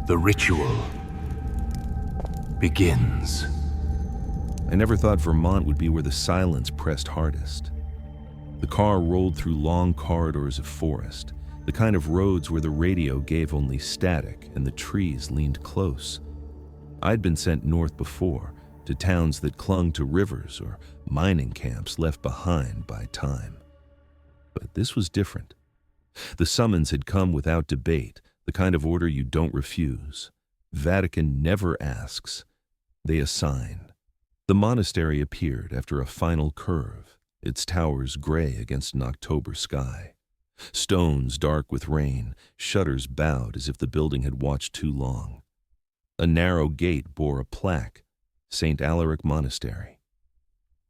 The ritual begins. I never thought Vermont would be where the silence pressed hardest. The car rolled through long corridors of forest, the kind of roads where the radio gave only static and the trees leaned close. I'd been sent north before, to towns that clung to rivers or mining camps left behind by time. But this was different. The summons had come without debate, the kind of order you don't refuse. Vatican never asks. They assign. The monastery appeared after a final curve, its towers gray against an October sky. Stones dark with rain, shutters bowed as if the building had watched too long. A narrow gate bore a plaque, St. Alaric Monastery.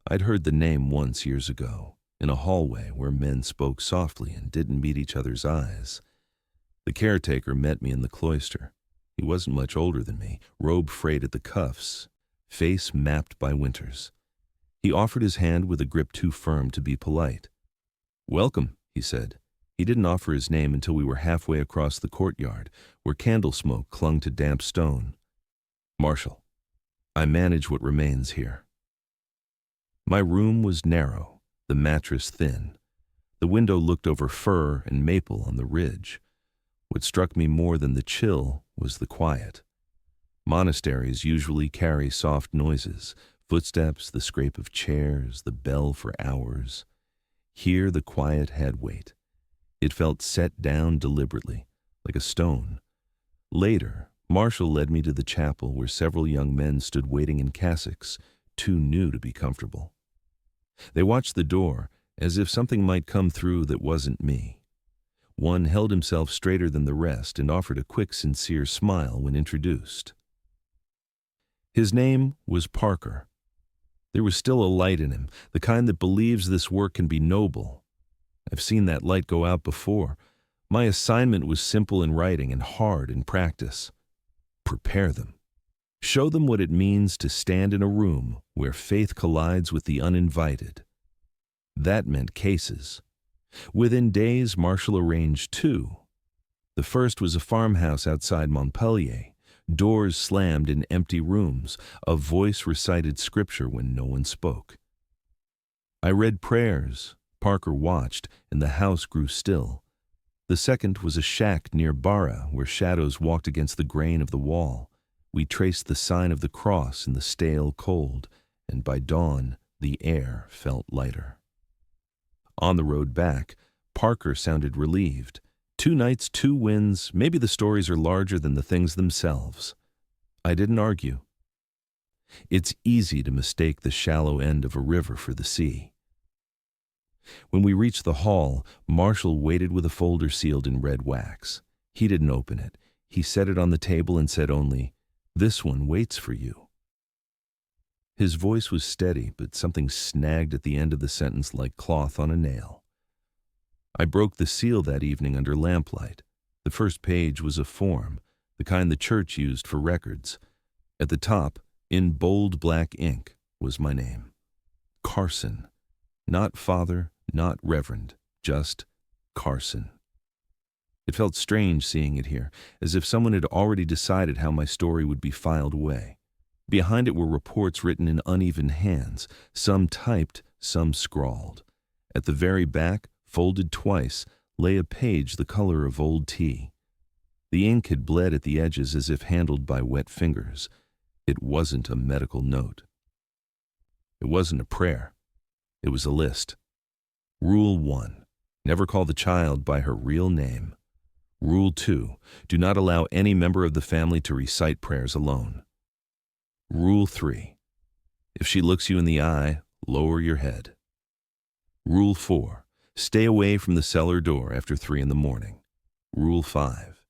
I'd heard the name once years ago, in a hallway where men spoke softly and didn't meet each other's eyes. The caretaker met me in the cloister. He wasn't much older than me, robe frayed at the cuffs, face mapped by winters. He offered his hand with a grip too firm to be polite. "Welcome," he said. He didn't offer his name until we were halfway across the courtyard, where candle smoke clung to damp stone. "Marshall. I manage what remains here." My room was narrow, the mattress thin. The window looked over fir and maple on the ridge. What struck me more than the chill was the quiet. Monasteries usually carry soft noises, footsteps, the scrape of chairs, the bell for hours. Here the quiet had weight. It felt set down deliberately, like a stone. Later, Marshall led me to the chapel where several young men stood waiting in cassocks, too new to be comfortable. They watched the door, as if something might come through that wasn't me. One held himself straighter than the rest and offered a quick, sincere smile when introduced. His name was Parker. There was still a light in him, the kind that believes this work can be noble. I've seen that light go out before. My assignment was simple in writing and hard in practice. Prepare them. Show them what it means to stand in a room where faith collides with the uninvited. That meant cases. Within days, Marshall arranged two. The first was a farmhouse outside Montpellier. Doors slammed in empty rooms. A voice recited scripture when no one spoke. I read prayers. Parker watched, and the house grew still. The second was a shack near Barra, where shadows walked against the grain of the wall. We traced the sign of the cross in the stale cold, and by dawn, the air felt lighter. On the road back, Parker sounded relieved. 2 nights, 2 wins, maybe the stories are larger than the things themselves. I didn't argue. It's easy to mistake the shallow end of a river for the sea. When we reached the hall, Marshall waited with a folder sealed in red wax. He didn't open it. He set it on the table and said only, "This one waits for you." His voice was steady, but something snagged at the end of the sentence like cloth on a nail. I broke the seal that evening under lamplight. The first page was a form, the kind the church used for records. At the top, in bold black ink, was my name. Carson. Not father, not reverend, just Carson. It felt strange seeing it here, as if someone had already decided how my story would be filed away. Behind it were reports written in uneven hands, some typed, some scrawled. At the very back, folded twice, lay a page the color of old tea. The ink had bled at the edges as if handled by wet fingers. It wasn't a medical note. It wasn't a prayer. It was a list. Rule 1. Never call the child by her real name. Rule 2. Do not allow any member of the family to recite prayers alone. Rule 3. If she looks you in the eye, lower your head. Rule 4. Stay away from the cellar door after 3 in the morning. Rule 5.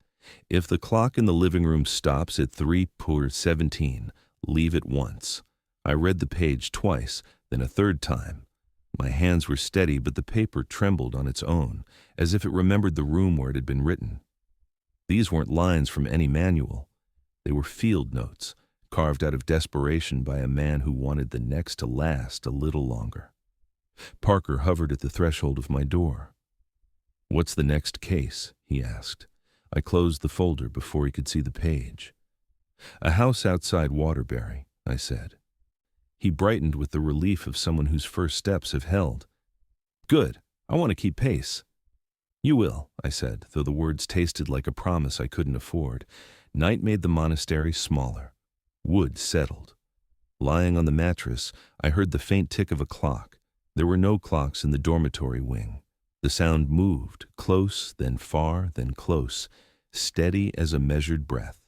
If the clock in the living room stops at 3:17, leave at once. I read the page twice, then a third time. My hands were steady, but the paper trembled on its own, as if it remembered the room where it had been written. These weren't lines from any manual. They were field notes, carved out of desperation by a man who wanted the next to last a little longer. Parker hovered at the threshold of my door. "What's the next case?" he asked. I closed the folder before he could see the page. A house outside Waterbury, I said. He brightened with the relief of someone whose first steps have held. Good. I want to keep pace. You will, I said, though the words tasted like a promise I couldn't afford. Night made the monastery smaller. Wood settled. Lying on the mattress, I heard the faint tick of a clock. There were no clocks in the dormitory wing. The sound moved, close, then far, then close, steady as a measured breath.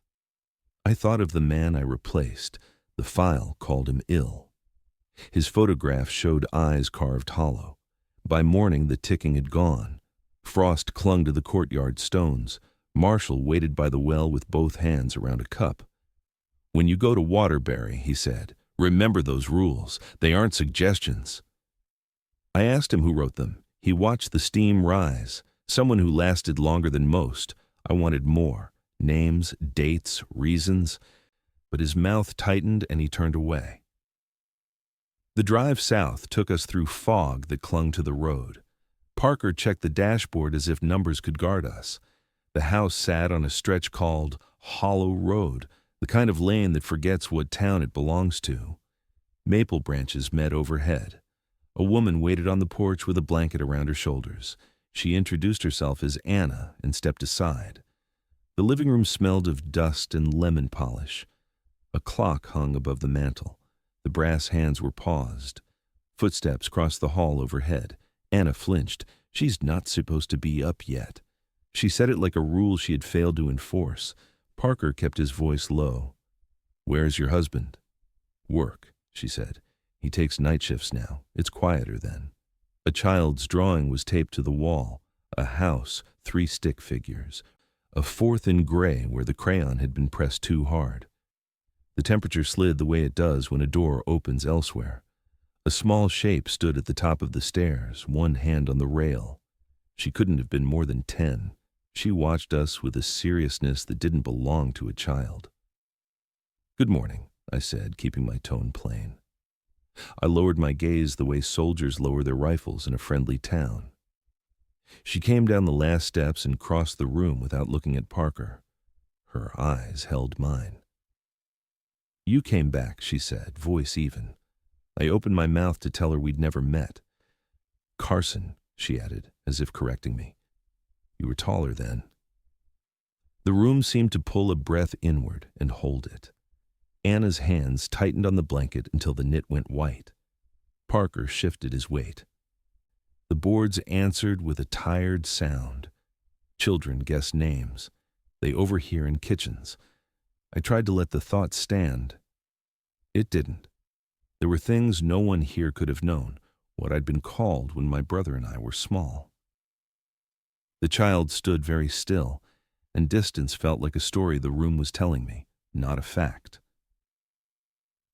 I thought of the man I replaced. The file called him ill. His photograph showed eyes carved hollow. By morning, the ticking had gone. Frost clung to the courtyard stones. Marshall waited by the well with both hands around a cup. When you go to Waterbury, he said, remember those rules. They aren't suggestions. I asked him who wrote them. He watched the steam rise. Someone who lasted longer than most. I wanted more. Names, dates, reasons. But his mouth tightened and he turned away. The drive south took us through fog that clung to the road. Parker checked the dashboard as if numbers could guard us. The house sat on a stretch called Hollow Road, the kind of lane that forgets what town it belongs to. Maple branches met overhead. A woman waited on the porch with a blanket around her shoulders. She introduced herself as Anna and stepped aside. The living room smelled of dust and lemon polish. A clock hung above the mantel. The brass hands were paused. Footsteps crossed the hall overhead. Anna flinched. She's not supposed to be up yet. She said it like a rule she had failed to enforce. Parker kept his voice low. Where's your husband? Work, she said. He takes night shifts now. It's quieter then. A child's drawing was taped to the wall. A house, 3 stick figures. A 4th in gray where the crayon had been pressed too hard. The temperature slid the way it does when a door opens elsewhere. A small shape stood at the top of the stairs, one hand on the rail. She couldn't have been more than 10. She watched us with a seriousness that didn't belong to a child. Good morning, I said, keeping my tone plain. I lowered my gaze the way soldiers lower their rifles in a friendly town. She came down the last steps and crossed the room without looking at Parker. Her eyes held mine. You came back, she said, voice even. I opened my mouth to tell her we'd never met. Carson, she added, as if correcting me. You were taller then. The room seemed to pull a breath inward and hold it. Anna's hands tightened on the blanket until the knit went white. Parker shifted his weight. The boards answered with a tired sound. Children guess names. They overhear in kitchens. I tried to let the thought stand. It didn't. There were things no one here could have known, what I'd been called when my brother and I were small. The child stood very still, and distance felt like a story the room was telling me, not a fact.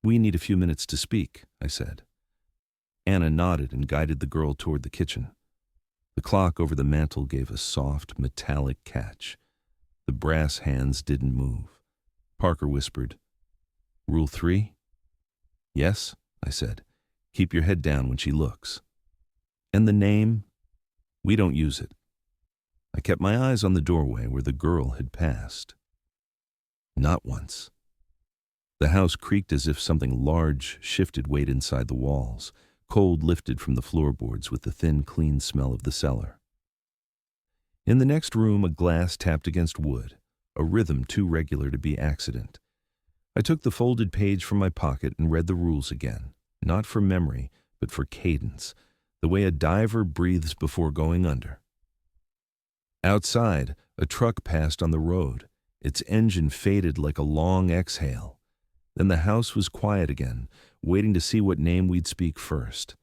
We need a few minutes to speak, I said. Anna nodded and guided the girl toward the kitchen. The clock over the mantel gave a soft, metallic catch. The brass hands didn't move. Parker whispered, Rule 3? Yes, I said. Keep your head down when she looks. And the name? We don't use it. I kept my eyes on the doorway where the girl had passed. Not once. The house creaked as if something large shifted weight inside the walls. Cold lifted from the floorboards with the thin, clean smell of the cellar. In the next room, a glass tapped against wood, a rhythm too regular to be accident. I took the folded page from my pocket and read the rules again, not for memory, but for cadence, the way a diver breathes before going under. Outside, a truck passed on the road. Its engine faded like a long exhale. Then the house was quiet again, waiting to see what name we'd speak first.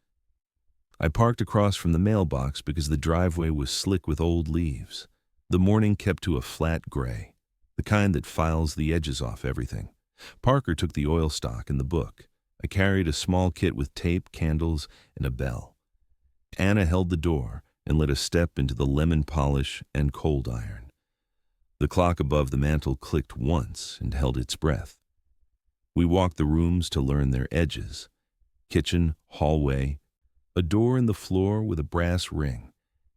I parked across from the mailbox because the driveway was slick with old leaves. The morning kept to a flat gray, the kind that files the edges off everything. Parker took the oil stock and the book. I carried a small kit with tape, candles, and a bell. Anna held the door and let us step into the lemon polish and cold iron. The clock above the mantel clicked once and held its breath. We walked the rooms to learn their edges. Kitchen, hallway, a door in the floor with a brass ring.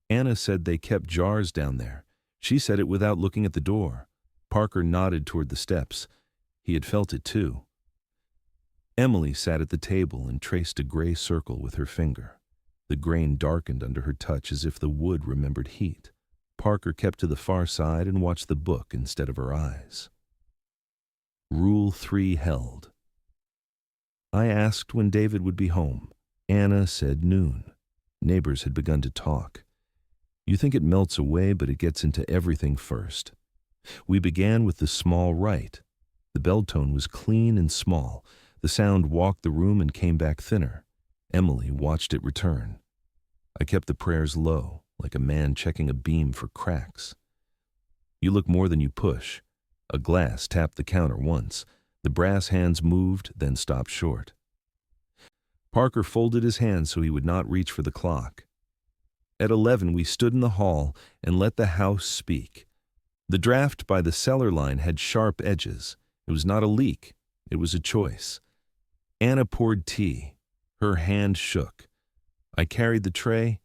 Anna said they kept jars down there. She said it without looking at the door. Parker nodded toward the steps. He had felt it too. Emily sat at the table and traced a gray circle with her finger. The grain darkened under her touch as if the wood remembered heat. Parker kept to the far side and watched the book instead of her eyes. Rule 3 held. I asked when David would be home. Anna said noon. Neighbors had begun to talk. You think it melts away, but it gets into everything first. We began with the small right. The bell tone was clean and small. The sound walked the room and came back thinner. Emily watched it return. I kept the prayers low, like a man checking a beam for cracks. You look more than you push. A glass tapped the counter once. The brass hands moved, then stopped short. Parker folded his hands so he would not reach for the clock. At 11, we stood in the hall and let the house speak. The draft by the cellar line had sharp edges. It was not a leak. It was a choice. Anna poured tea. Her hand shook. I carried the tray.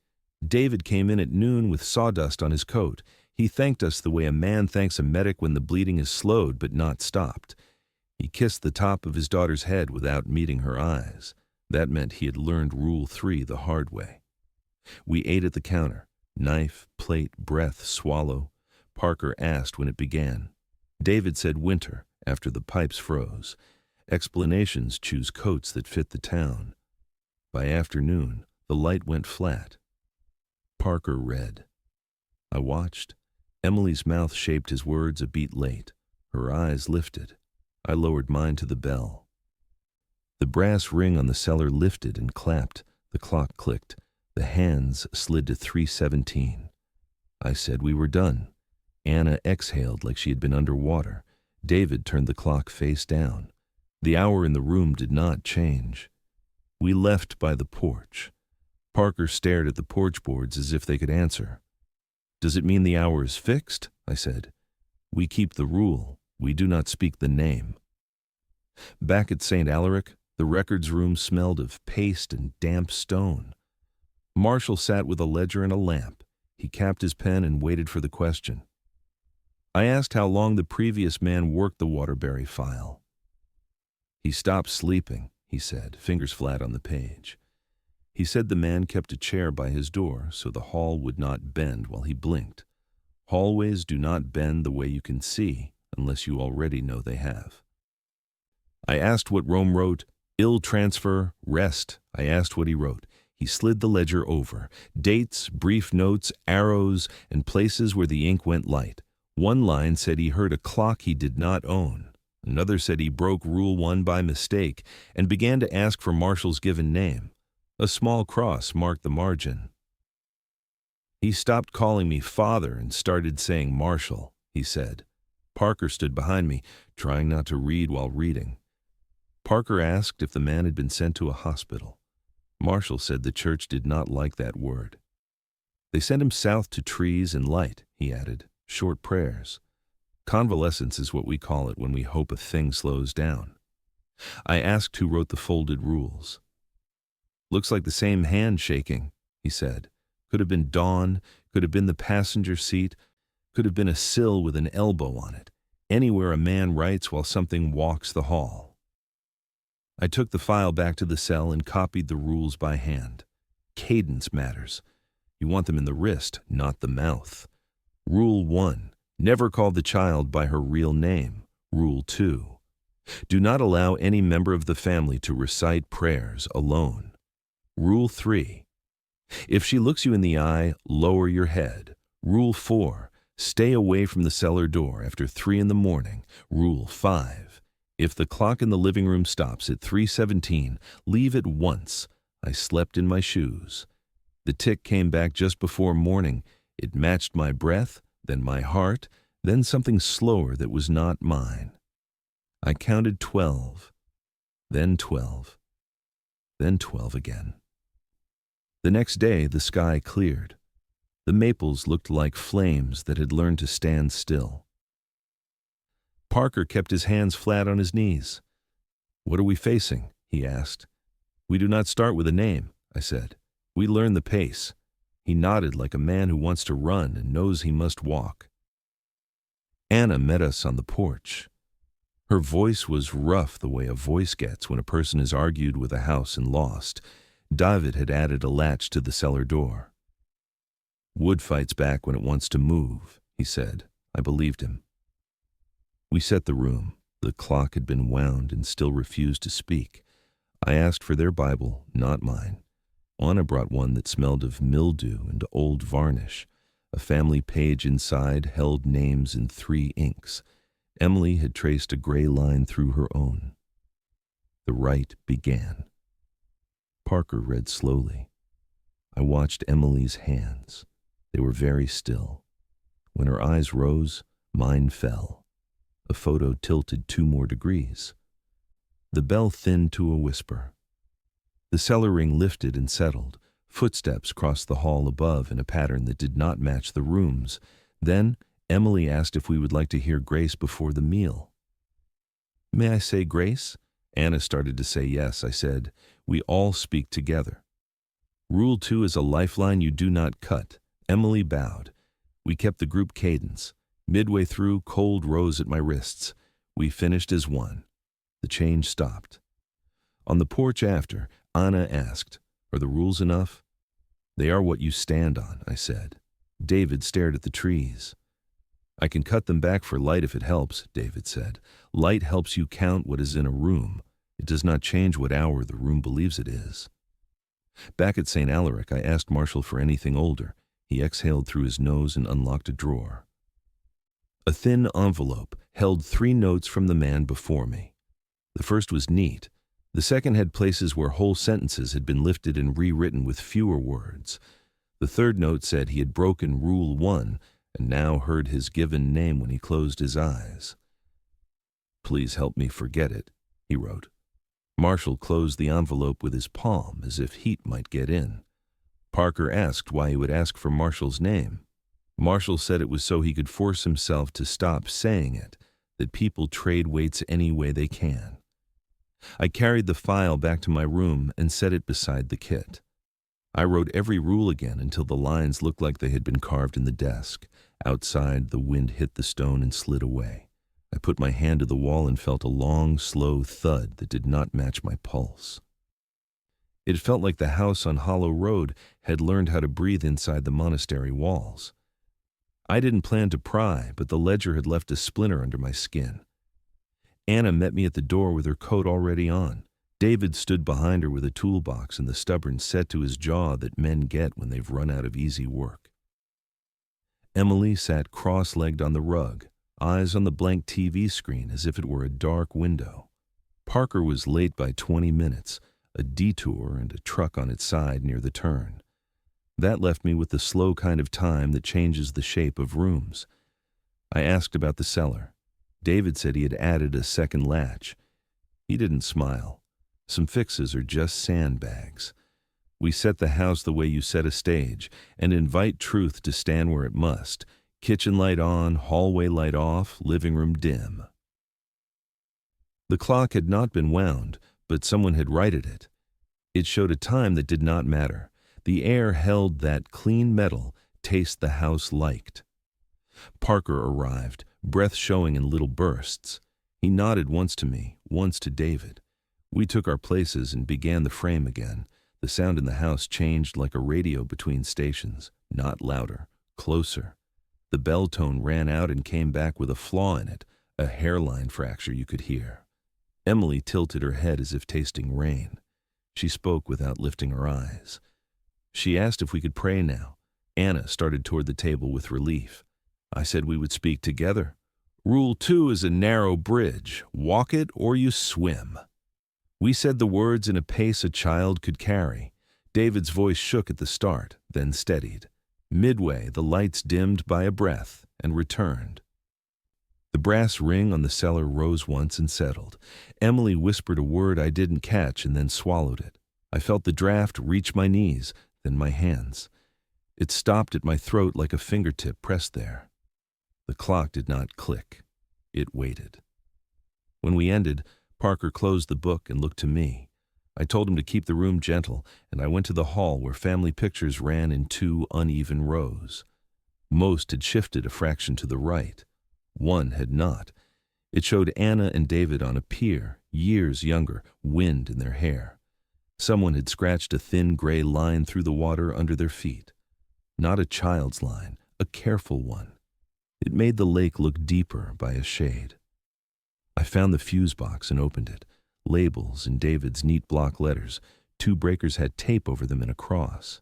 David came in at noon with sawdust on his coat. He thanked us the way a man thanks a medic when the bleeding is slowed but not stopped. He kissed the top of his daughter's head without meeting her eyes. That meant he had learned Rule 3 the hard way. We ate at the counter. Knife, plate, breath, swallow. Parker asked when it began. David said winter, after the pipes froze. Explanations choose coats that fit the town. By afternoon, the light went flat. Parker read. I watched. Emily's mouth shaped his words a beat late. Her eyes lifted. I lowered mine to the bell. The brass ring on the cellar lifted and clapped. The clock clicked. The hands slid to 3:17. I said we were done. Anna exhaled like she had been underwater. David turned the clock face down. The hour in the room did not change. We left by the porch. Parker stared at the porch boards as if they could answer. Does it mean the hour is fixed? I said. We keep the rule. We do not speak the name. Back at St. Alaric, the records room smelled of paste and damp stone. Marshall sat with a ledger and a lamp. He capped his pen and waited for the question. I asked how long the previous man worked the Waterbury file. He stopped sleeping, he said, fingers flat on the page. He said the man kept a chair by his door so the hall would not bend while he blinked. Hallways do not bend the way you can see unless you already know they have. I asked what Rome wrote. Ill transfer, rest. I asked what he wrote. He slid the ledger over. Dates, brief notes, arrows, and places where the ink went light. One line said he heard a clock he did not own. Another said he broke Rule 1 by mistake and began to ask for Marshall's given name. A small cross marked the margin. He stopped calling me father and started saying Marshall, he said. Parker stood behind me, trying not to read while reading. Parker asked if the man had been sent to a hospital. Marshall said the church did not like that word. They sent him south to trees and light, he added, short prayers. Convalescence is what we call it when we hope a thing slows down. I asked who wrote the folded rules. Looks like the same hand shaking, he said. Could have been Dawn, could have been the passenger seat, could have been a sill with an elbow on it, anywhere a man writes while something walks the hall. I took the file back to the cell and copied the rules by hand. Cadence matters. You want them in the wrist, not the mouth. Rule 1. Never call the child by her real name. Rule 2. Do not allow any member of the family to recite prayers alone. Rule 3. If she looks you in the eye, lower your head. Rule 4. Stay away from the cellar door after 3 in the morning. Rule 5. If the clock in the living room stops at 3:17, leave at once. I slept in my shoes. The tick came back just before morning. It matched my breath, then my heart, then something slower that was not mine. I counted 12, then 12, then 12 again. The next day, the sky cleared. The maples looked like flames that had learned to stand still. Parker kept his hands flat on his knees. What are we facing? He asked. We do not start with a name, I said. We learn the pace. He nodded like a man who wants to run and knows he must walk. Anna met us on the porch. Her voice was rough the way a voice gets when a person has argued with a house and lost. David had added a latch to the cellar door. "Wood fights back when it wants to move," he said. I believed him. We set the room. The clock had been wound and still refused to speak. I asked for their Bible, not mine. Anna brought one that smelled of mildew and old varnish. A family page inside held names in 3 inks. Emily had traced a gray line through her own. The rite began. Parker read slowly. I watched Emily's hands. They were very still. When her eyes rose, mine fell. A photo tilted 2 more degrees. The bell thinned to a whisper. The cellar ring lifted and settled. Footsteps crossed the hall above in a pattern that did not match the rooms. Then Emily asked if we would like to hear grace before the meal. "May I say grace?" Anna started to say yes. I said, "We all speak together." "Rule 2 is a lifeline you do not cut." Emily bowed. We kept the group cadence. Midway through, cold rose at my wrists. We finished as one. The change stopped. On the porch after, Anna asked, "Are the rules enough?" "They are what you stand on," I said. David stared at the trees. "I can cut them back for light if it helps," David said. "Light helps you count what is in a room. It does not change what hour the room believes it is." Back at St. Alaric, I asked Marshall for anything older. He exhaled through his nose and unlocked a drawer. A thin envelope held 3 notes from the man before me. The first was neat. The second had places where whole sentences had been lifted and rewritten with fewer words. The third note said he had broken Rule 1 and now heard his given name when he closed his eyes. "Please help me forget it," he wrote. Marshall closed the envelope with his palm as if heat might get in. Parker asked why he would ask for Marshall's name. Marshall said it was so he could force himself to stop saying it, that people trade weights any way they can. I carried the file back to my room and set it beside the kit. I wrote every rule again until the lines looked like they had been carved in the desk. Outside, the wind hit the stone and slid away. I put my hand to the wall and felt a long, slow thud that did not match my pulse. It felt like the house on Hollow Road had learned how to breathe inside the monastery walls. I didn't plan to pry, but the ledger had left a splinter under my skin. Anna met me at the door with her coat already on. David stood behind her with a toolbox and the stubborn set to his jaw that men get when they've run out of easy work. Emily sat cross-legged on the rug, eyes on the blank TV screen as if it were a dark window. Parker was late by 20 minutes, a detour and a truck on its side near the turn. That left me with the slow kind of time that changes the shape of rooms. I asked about the cellar. David said he had added a second latch. He didn't smile. Some fixes are just sandbags. We set the house the way you set a stage and invite truth to stand where it must. Kitchen light on, hallway light off, living room dim. The clock had not been wound, but someone had righted it. It showed a time that did not matter. The air held that clean metal taste the house liked. Parker arrived, breath showing in little bursts. He nodded once to me, once to David. We took our places and began the frame again. The sound in the house changed like a radio between stations, not louder, closer. The bell tone ran out and came back with a flaw in it, a hairline fracture you could hear. Emily tilted her head as if tasting rain. She spoke without lifting her eyes. She asked if we could pray now. Anna started toward the table with relief. I said we would speak together. Rule 2 is a narrow bridge. Walk it or you swim. We said the words in a pace a child could carry. David's voice shook at the start, then steadied. Midway, the lights dimmed by a breath and returned. The brass ring on the cellar rose once and settled. Emily whispered a word I didn't catch and then swallowed it. I felt the draft reach my knees, then my hands. It stopped at my throat like a fingertip pressed there. The clock did not click. It waited. When we ended, Parker closed the book and looked to me. I told him to keep the room gentle, and I went to the hall where family pictures ran in 2 uneven rows. Most had shifted a fraction to the right. One had not. It showed Anna and David on a pier, years younger, wind in their hair. Someone had scratched a thin gray line through the water under their feet. Not a child's line, a careful one. It made the lake look deeper by a shade. I found the fuse box and opened it. Labels in David's neat block letters. 2 breakers had tape over them and a cross.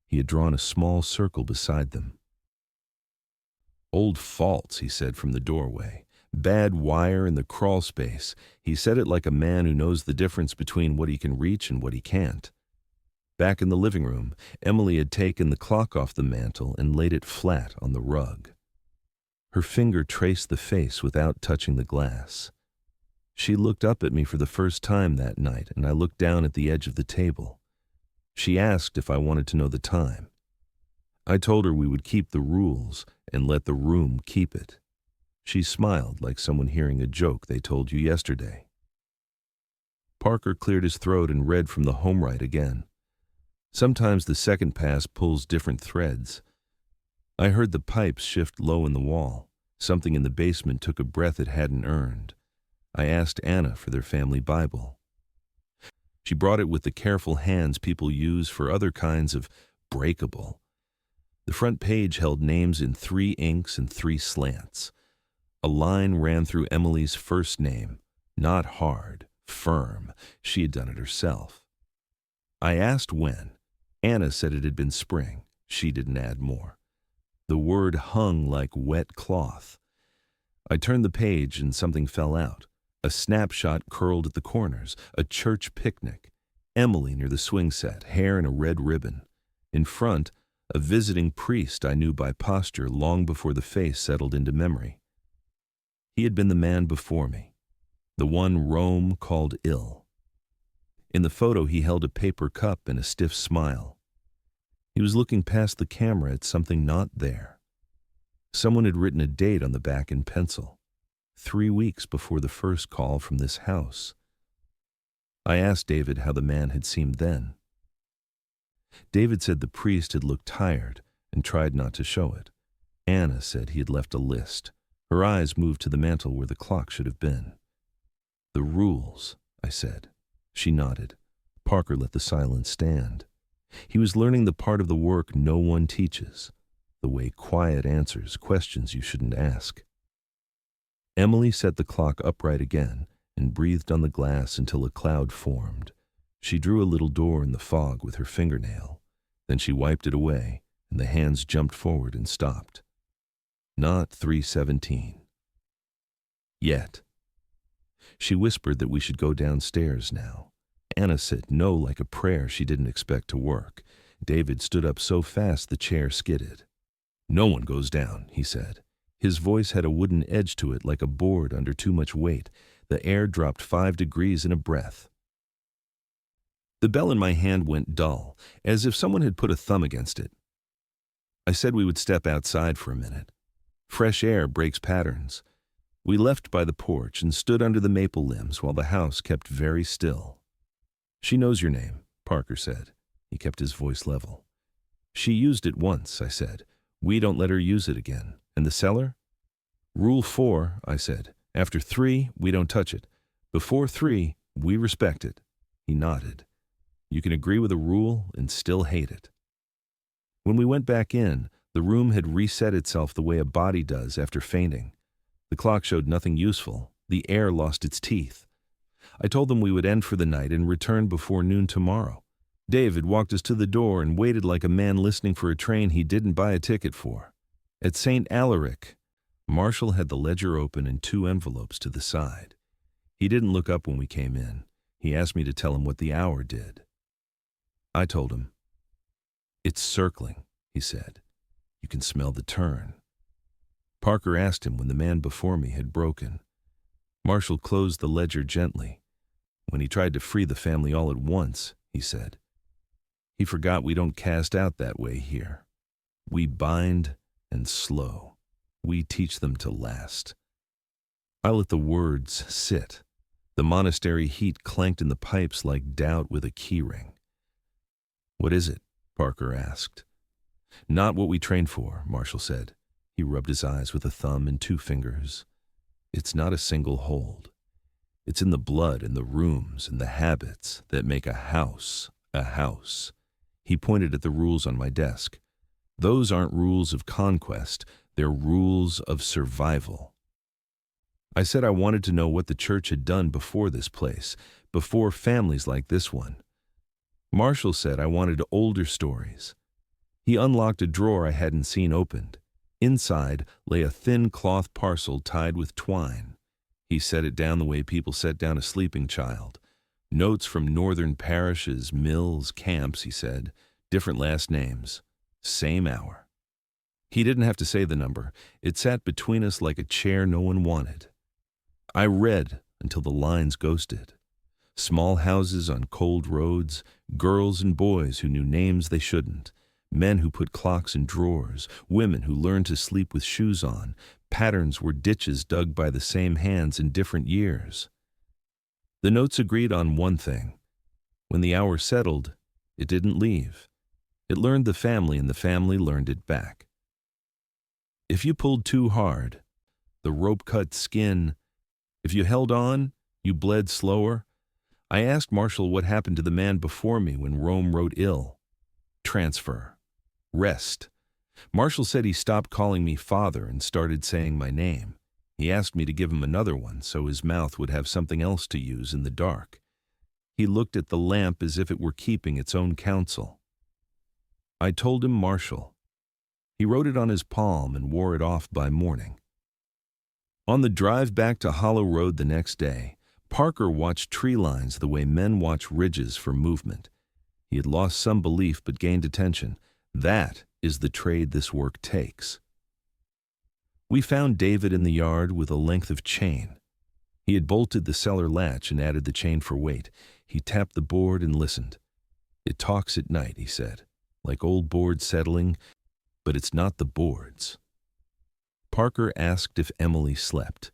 He had drawn a small circle beside them. "Old faults," he said from the doorway. "Bad wire in the crawl space." He said it like a man who knows the difference between what he can reach and what he can't. Back in the living room, Emily had taken the clock off the mantel and laid it flat on the rug. Her finger traced the face without touching the glass. She looked up at me for the first time that night, and I looked down at the edge of the table. She asked if I wanted to know the time. I told her we would keep the rules and let the room keep it. She smiled like someone hearing a joke they told you yesterday. Parker cleared his throat and read from the homewrite again. Sometimes the second pass pulls different threads. I heard the pipes shift low in the wall. Something in the basement took a breath it hadn't earned. I asked Anna for their family Bible. She brought it with the careful hands people use for other kinds of breakable. The front page held names in 3 inks and 3 slants. A line ran through Emily's first name, not hard, firm. She had done it herself. I asked when. Anna said it had been spring. She didn't add more. The word hung like wet cloth. I turned the page and something fell out. A snapshot curled at the corners, a church picnic. Emily near the swing set, hair in a red ribbon. In front, a visiting priest I knew by posture long before the face settled into memory. He had been the man before me, the one Rome called ill. In the photo he held a paper cup and a stiff smile. He was looking past the camera at something not there. Someone had written a date on the back in pencil. 3 weeks before the first call from this house. I asked David how the man had seemed then. David said the priest had looked tired and tried not to show it. Anna said he had left a list. Her eyes moved to the mantel where the clock should have been. "The rules," I said. She nodded. Parker let the silence stand. He was learning the part of the work no one teaches, the way quiet answers questions you shouldn't ask. Emily set the clock upright again and breathed on the glass until a cloud formed. She drew a little door in the fog with her fingernail. Then she wiped it away, and the hands jumped forward and stopped. Not 3:17. Yet. She whispered that we should go downstairs now. Anna said no like a prayer she didn't expect to work. David stood up so fast the chair skidded. "No one goes down," he said. His voice had a wooden edge to it like a board under too much weight. The air dropped 5 degrees in a breath. The bell in my hand went dull, as if someone had put a thumb against it. I said we would step outside for a minute. Fresh air breaks patterns. We left by the porch and stood under the maple limbs while the house kept very still. "She knows your name," Parker said. He kept his voice level. "She used it once," I said. "We don't let her use it again. And the cellar?" "Rule 4, I said. "After 3, we don't touch it. Before 3, we respect it." He nodded. You can agree with a rule and still hate it. When we went back in, the room had reset itself the way a body does after fainting. The clock showed nothing useful. The air lost its teeth. I told them we would end for the night and return before noon tomorrow. David walked us to the door and waited like a man listening for a train he didn't buy a ticket for. At St. Alaric, Marshall had the ledger open and 2 envelopes to the side. He didn't look up when we came in. He asked me to tell him what the hour did. I told him. "It's circling," he said. "You can smell the turn." Parker asked him when the man before me had broken. Marshall closed the ledger gently. "When he tried to free the family all at once," he said. "He forgot we don't cast out that way here. We bind and slow. We teach them to last." I let the words sit. The monastery heat clanked in the pipes like doubt with a keyring. "What is it?" Parker asked. "Not what we trained for," Marshall said. He rubbed his eyes with a thumb and two fingers. It's not a single hold. It's in the blood and the rooms and the habits that make a house a house. He pointed at the rules on my desk. Those aren't rules of conquest, they're rules of survival. I said I wanted to know what the church had done before this place, before families like this one. Marshall said I wanted older stories. He unlocked a drawer I hadn't seen opened. Inside lay a thin cloth parcel tied with twine. He set it down the way people set down a sleeping child. Notes from northern parishes, mills, camps, he said. Different last names. Same hour. He didn't have to say the number. It sat between us like a chair no one wanted. I read until the lines ghosted. Small houses on cold roads, girls and boys who knew names they shouldn't, men who put clocks in drawers, women who learned to sleep with shoes on. Patterns were ditches dug by the same hands in different years. The notes agreed on one thing. When the hour settled, it didn't leave. It learned the family, and the family learned it back. If you pulled too hard, the rope cut skin. If you held on, you bled slower. I asked Marshall what happened to the man before me when Rome wrote ill. Transfer. Rest. Marshall said he stopped calling me father and started saying my name. He asked me to give him another one so his mouth would have something else to use in the dark. He looked at the lamp as if it were keeping its own counsel. I told him Marshall. He wrote it on his palm and wore it off by morning. On the drive back to Hollow Road the next day, Parker watched tree lines the way men watch ridges for movement. He had lost some belief but gained attention. That is the trade this work takes. We found David in the yard with a length of chain. He had bolted the cellar latch and added the chain for weight. He tapped the board and listened. It talks at night, he said, like old boards settling, but it's not the boards. Parker asked if Emily slept.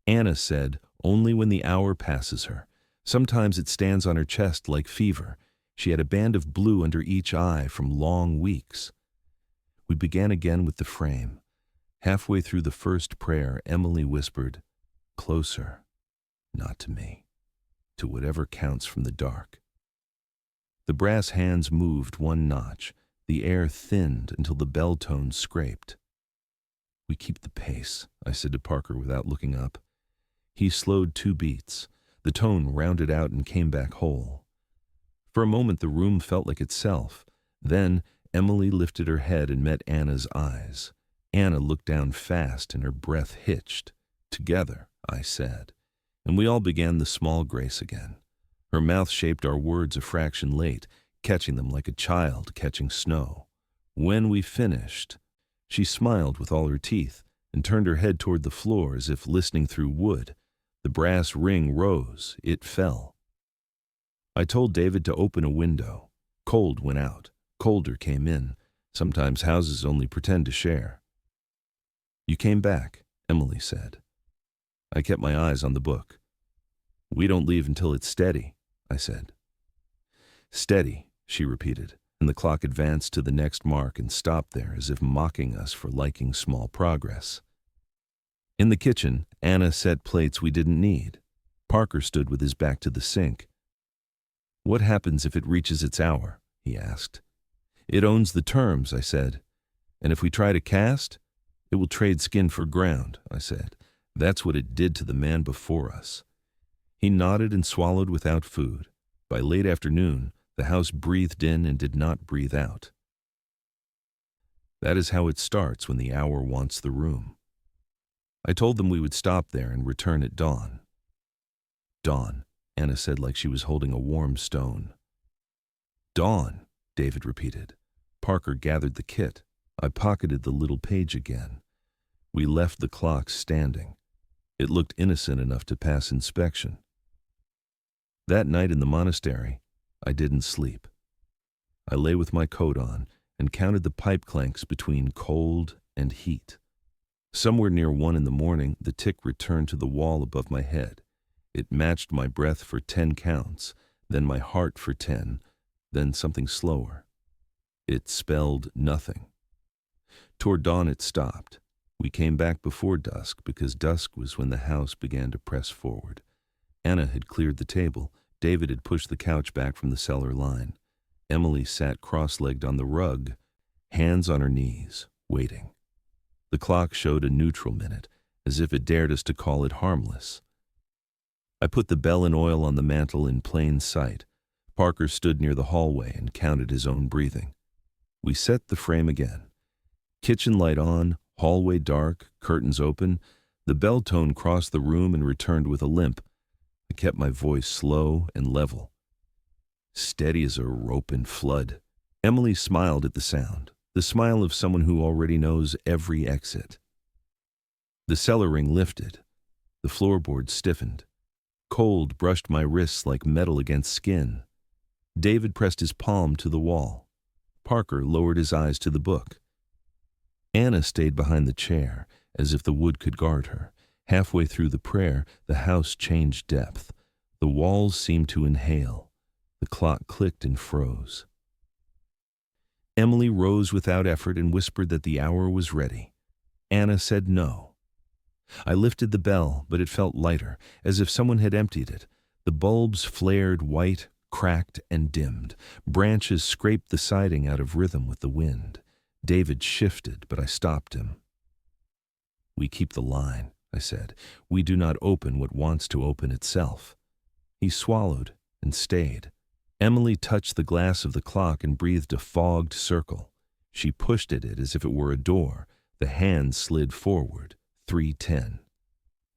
Anna said only when the hour passes her. Sometimes it stands on her chest like fever. She had a band of blue under each eye from long weeks. We began again with the frame. Halfway through the first prayer, Emily whispered, "Closer, not to me, to whatever counts from the dark." The brass hands moved one notch. The air thinned until the bell tones scraped. "We keep the pace," I said to Parker without looking up. He slowed 2 beats. The tone rounded out and came back whole. For a moment the room felt like itself. Then Emily lifted her head and met Anna's eyes. Anna looked down fast and her breath hitched. "Together," I said, and we all began the small grace again. Her mouth shaped our words a fraction late, catching them like a child catching snow. When we finished, she smiled with all her teeth and turned her head toward the floor as if listening through wood. The brass ring rose. It fell. I told David to open a window. Cold went out. Colder came in. Sometimes houses only pretend to share. "You came back," Emily said. I kept my eyes on the book. "We don't leave until it's steady," I said. "Steady," she repeated, and the clock advanced to the next mark and stopped there as if mocking us for liking small progress. In the kitchen, Anna set plates we didn't need. Parker stood with his back to the sink. "What happens if it reaches its hour?" he asked. "It owns the terms," I said. "And if we try to cast, it will trade skin for ground," I said. "That's what it did to the man before us." He nodded and swallowed without food. By late afternoon, the house breathed in and did not breathe out. That is how it starts when the hour wants the room. I told them we would stop there and return at dawn. "Dawn," Anna said like she was holding a warm stone. "Dawn," David repeated. Parker gathered the kit. I pocketed the little page again. We left the clock standing. It looked innocent enough to pass inspection. That night in the monastery, I didn't sleep. I lay with my coat on and counted the pipe clanks between cold and heat. Somewhere near 1 in the morning, the tick returned to the wall above my head. It matched my breath for 10 counts, then my heart for 10, then something slower. It spelled nothing. Toward dawn it stopped. We came back before dusk because dusk was when the house began to press forward. Anna had cleared the table. David had pushed the couch back from the cellar line. Emily sat cross-legged on the rug, hands on her knees, waiting. The clock showed a neutral minute, as if it dared us to call it harmless. I put the bell and oil on the mantel in plain sight. Parker stood near the hallway and counted his own breathing. We set the frame again. Kitchen light on, hallway dark, curtains open. The bell tone crossed the room and returned with a limp. I kept my voice slow and level, steady as a rope in flood. Emily smiled at the sound, the smile of someone who already knows every exit. The cellar ring lifted. The floorboard stiffened. Cold brushed my wrists like metal against skin. David pressed his palm to the wall. Parker lowered his eyes to the book. Anna stayed behind the chair, as if the wood could guard her. Halfway through the prayer, the house changed depth. The walls seemed to inhale. The clock clicked and froze. Emily rose without effort and whispered that the hour was ready. Anna said no. I lifted the bell, but it felt lighter, as if someone had emptied it. The bulbs flared white, cracked, and dimmed. Branches scraped the siding out of rhythm with the wind. David shifted, but I stopped him. "We keep the line," I said. "We do not open what wants to open itself." He swallowed and stayed. Emily touched the glass of the clock and breathed a fogged circle. She pushed at it as if it were a door. The hand slid forward. 3:10.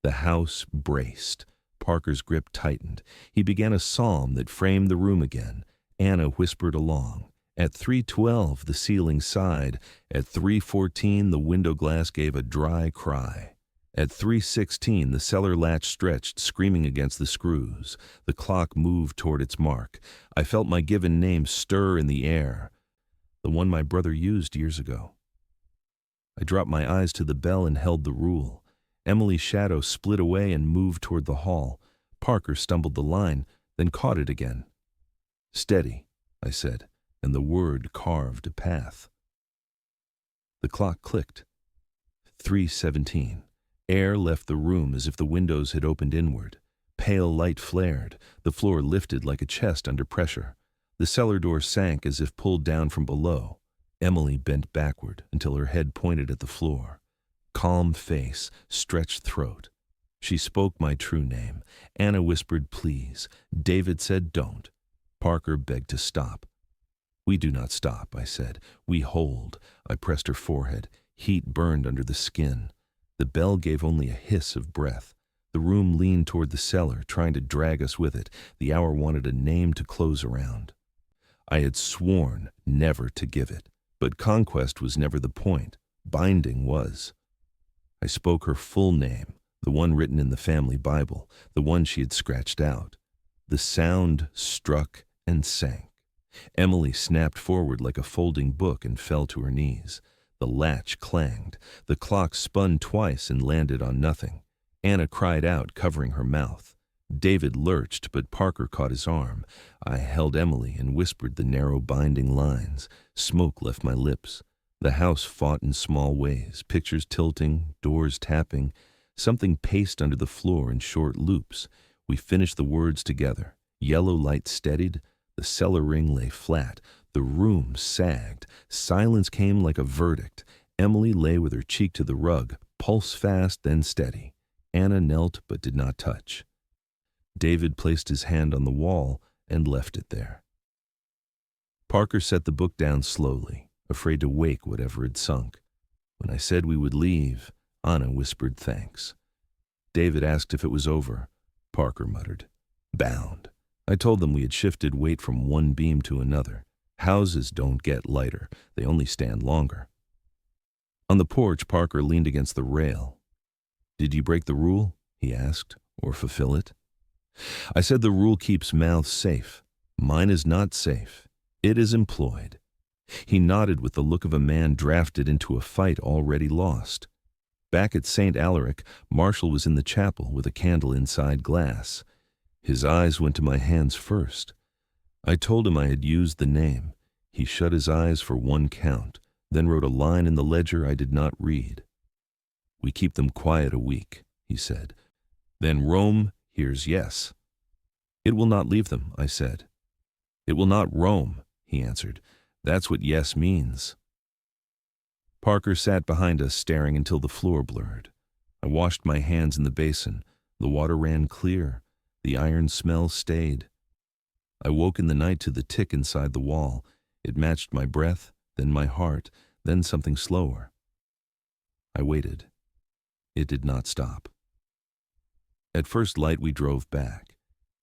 The house braced. Parker's grip tightened. He began a psalm that framed the room again. Anna whispered along. At 3:12, the ceiling sighed. At 3:14, the window glass gave a dry cry. At 3:16, the cellar latch stretched, screaming against the screws. The clock moved toward its mark. I felt my given name stir in the air, the one my brother used years ago. I dropped my eyes to the bell and held the rule. Emily's shadow split away and moved toward the hall. Parker stumbled the line, then caught it again. "Steady," I said, and the word carved a path. The clock clicked. 3:17. Air left the room as if the windows had opened inward. Pale light flared. The floor lifted like a chest under pressure. The cellar door sank as if pulled down from below. Emily bent backward until her head pointed at the floor. Calm face, stretched throat. She spoke my true name. Anna whispered, "Please." David said, "Don't." Parker begged to stop. "We do not stop," I said. "We hold." I pressed her forehead. Heat burned under the skin. The bell gave only a hiss of breath. The room leaned toward the cellar, trying to drag us with it. The hour wanted a name to close around. I had sworn never to give it, but conquest was never the point. Binding was. I spoke her full name, the one written in the family Bible, the one she had scratched out. The sound struck and sank. Emily snapped forward like a folding book and fell to her knees. The latch clanged. The clock spun twice and landed on nothing. Anna cried out, covering her mouth. David lurched, but Parker caught his arm. I held Emily and whispered the narrow binding lines. Smoke left my lips. The house fought in small ways, pictures tilting, doors tapping. Something paced under the floor in short loops. We finished the words together. Yellow light steadied. The cellar ring lay flat. The room sagged. Silence came like a verdict. Emily lay with her cheek to the rug, pulse fast, then steady. Anna knelt but did not touch. David placed his hand on the wall and left it there. Parker set the book down slowly, afraid to wake whatever had sunk. When I said we would leave, Anna whispered thanks. David asked if it was over. Parker muttered, "Bound." I told them we had shifted weight from one beam to another. Houses don't get lighter, they only stand longer. On the porch, Parker leaned against the rail. "Did you break the rule?" he asked, "or fulfill it?" I said the rule keeps mouths safe. Mine is not safe. It is employed. He nodded with the look of a man drafted into a fight already lost. Back at St. Alaric, Marshall was in the chapel with a candle inside glass. His eyes went to my hands first. I told him I had used the name. He shut his eyes for one count, then wrote a line in the ledger I did not read. We keep them quiet a week, he said. Then Rome hears yes. It will not leave them, I said. It will not roam, he answered. That's what yes means. Parker sat behind us staring until the floor blurred. I washed my hands in the basin. The water ran clear. The iron smell stayed. I woke in the night to the tick inside the wall. It matched my breath, then my heart, then something slower. I waited. It did not stop. At first light we drove back.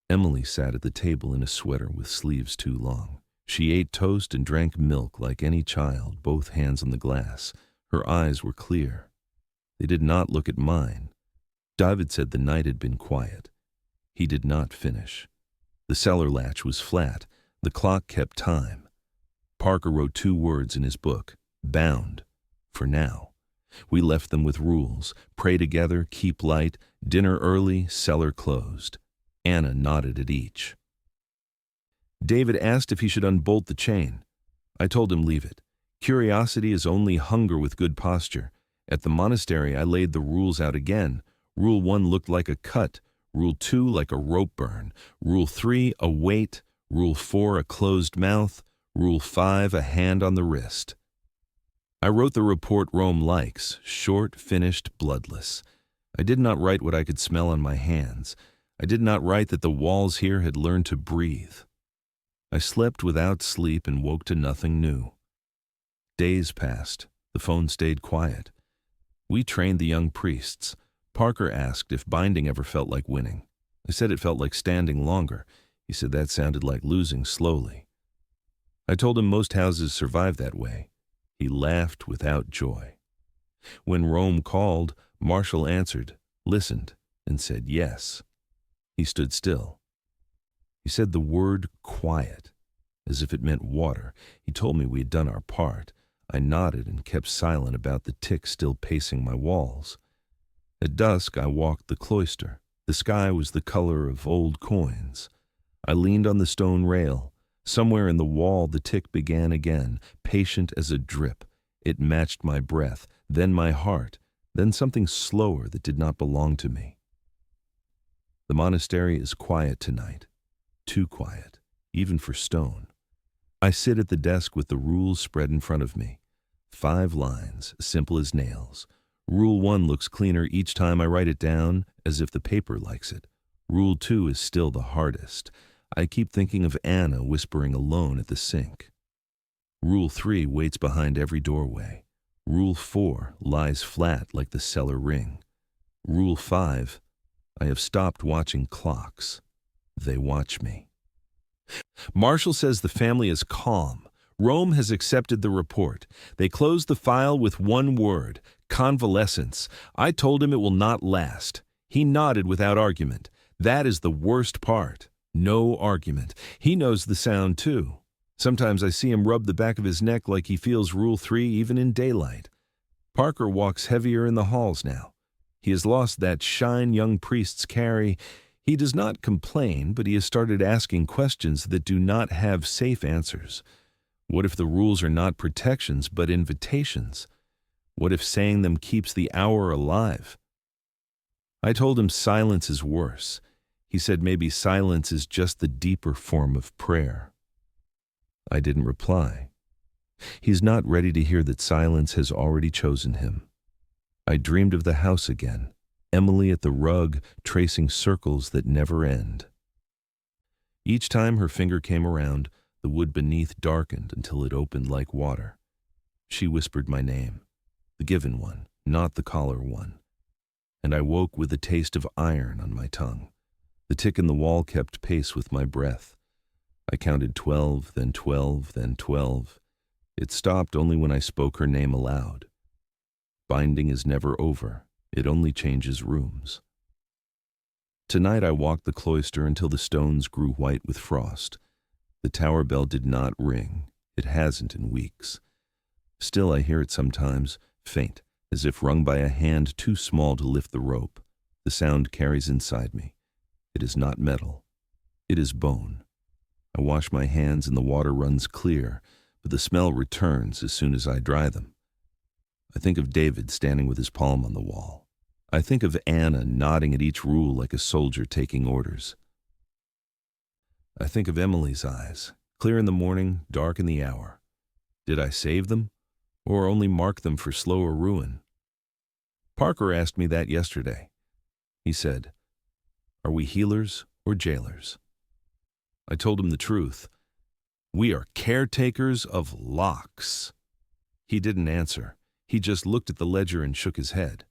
Emily sat at the table in a sweater with sleeves too long. She ate toast and drank milk like any child, both hands on the glass. Her eyes were clear. They did not look at mine. David said the night had been quiet. He did not finish. The cellar latch was flat. The clock kept time. Parker wrote 2 words in his book, bound, for now. We left them with rules: pray together, keep light, dinner early, cellar closed. Anna nodded at each. David asked if he should unbolt the chain. I told him leave it. Curiosity is only hunger with good posture. At the monastery I laid the rules out again. Rule 1 looked like a cut. Rule 2 like a rope burn. Rule 3 a weight. Rule 4 a closed mouth. Rule 5 a hand on the wrist. I wrote the report Rome likes, short, finished, bloodless. I did not write what I could smell on my hands. I did not write that the walls here had learned to breathe. I slept without sleep and woke to nothing new. Days passed. The phone stayed quiet. We trained the young priests. Parker asked if binding ever felt like winning. I said it felt like standing longer. He said that sounded like losing slowly. I told him most houses survive that way. He laughed without joy. When Rome called, Marshall answered, listened, and said yes. He stood still. He said the word quiet, as if it meant water. He told me we had done our part. I nodded and kept silent about the tick still pacing my walls. At dusk, I walked the cloister. The sky was the color of old coins. I leaned on the stone rail. Somewhere in the wall, the tick began again, patient as a drip. It matched my breath, then my heart, then something slower that did not belong to me. The monastery is quiet tonight. Too quiet, even for stone. I sit at the desk with the rules spread in front of me. 5 lines, simple as nails. Rule 1 looks cleaner each time I write it down, as if the paper likes it. Rule 2 is still the hardest. I keep thinking of Anna whispering alone at the sink. Rule 3 waits behind every doorway. Rule 4 lies flat like the cellar ring. Rule 5, I have stopped watching clocks. They watch me. Marshall says the family is calm. Rome has accepted the report. They closed the file with 1 word, convalescence. I told him it will not last. He nodded without argument. That is the worst part. No argument. He knows the sound too. Sometimes I see him rub the back of his neck like he feels Rule 3 even in daylight. Parker walks heavier in the halls now. He has lost that shine young priests carry. He does not complain, but he has started asking questions that do not have safe answers. What if the rules are not protections but invitations? What if saying them keeps the hour alive? I told him silence is worse. He said maybe silence is just the deeper form of prayer. I didn't reply. He's not ready to hear that silence has already chosen him. I dreamed of the house again, Emily at the rug, tracing circles that never end. Each time her finger came around, the wood beneath darkened until it opened like water. She whispered my name, the given one, not the collar one. And I woke with the taste of iron on my tongue. The tick in the wall kept pace with my breath. I counted 12, then 12, then 12. It stopped only when I spoke her name aloud. Binding is never over. It only changes rooms. Tonight I walked the cloister until the stones grew white with frost. The tower bell did not ring. It hasn't in weeks. Still I hear it sometimes, faint, as if rung by a hand too small to lift the rope. The sound carries inside me. It is not metal. It is bone. I wash my hands and the water runs clear, but the smell returns as soon as I dry them. I think of David standing with his palm on the wall. I think of Anna nodding at each rule like a soldier taking orders. I think of Emily's eyes, clear in the morning, dark in the hour. Did I save them, or only mark them for slower ruin? Parker asked me that yesterday. He said, "Are we healers or jailers?" I told him the truth. We are caretakers of locks. He didn't answer. He just looked at the ledger and shook his head.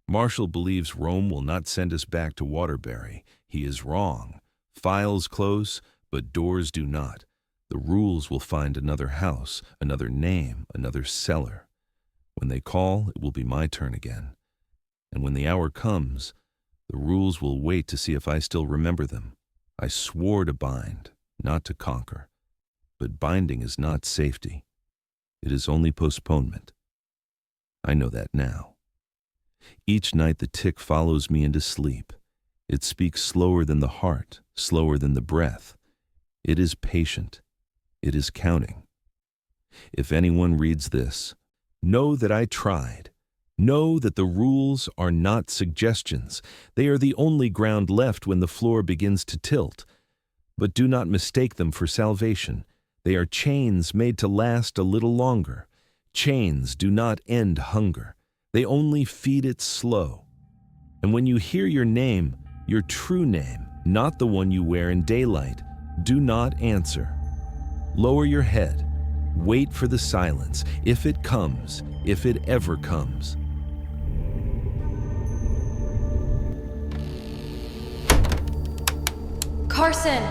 Marshall believes Rome will not send us back to Waterbury. He is wrong. Files close, but doors do not. The rules will find another house, another name, another cellar. When they call, it will be my turn again. And when the hour comes, the rules will wait to see if I still remember them. I swore to bind, not to conquer. But binding is not safety. It is only postponement. I know that now. Each night the tick follows me into sleep. It speaks slower than the heart, slower than the breath. It is patient. It is counting. If anyone reads this, know that I tried. Know that the rules are not suggestions. They are the only ground left when the floor begins to tilt. But do not mistake them for salvation. They are chains made to last a little longer. Chains do not end hunger. They only feed it slow. And when you hear your name, your true name, not the one you wear in daylight, do not answer. Lower your head. Wait for the silence, if it comes, if it ever comes. Carson!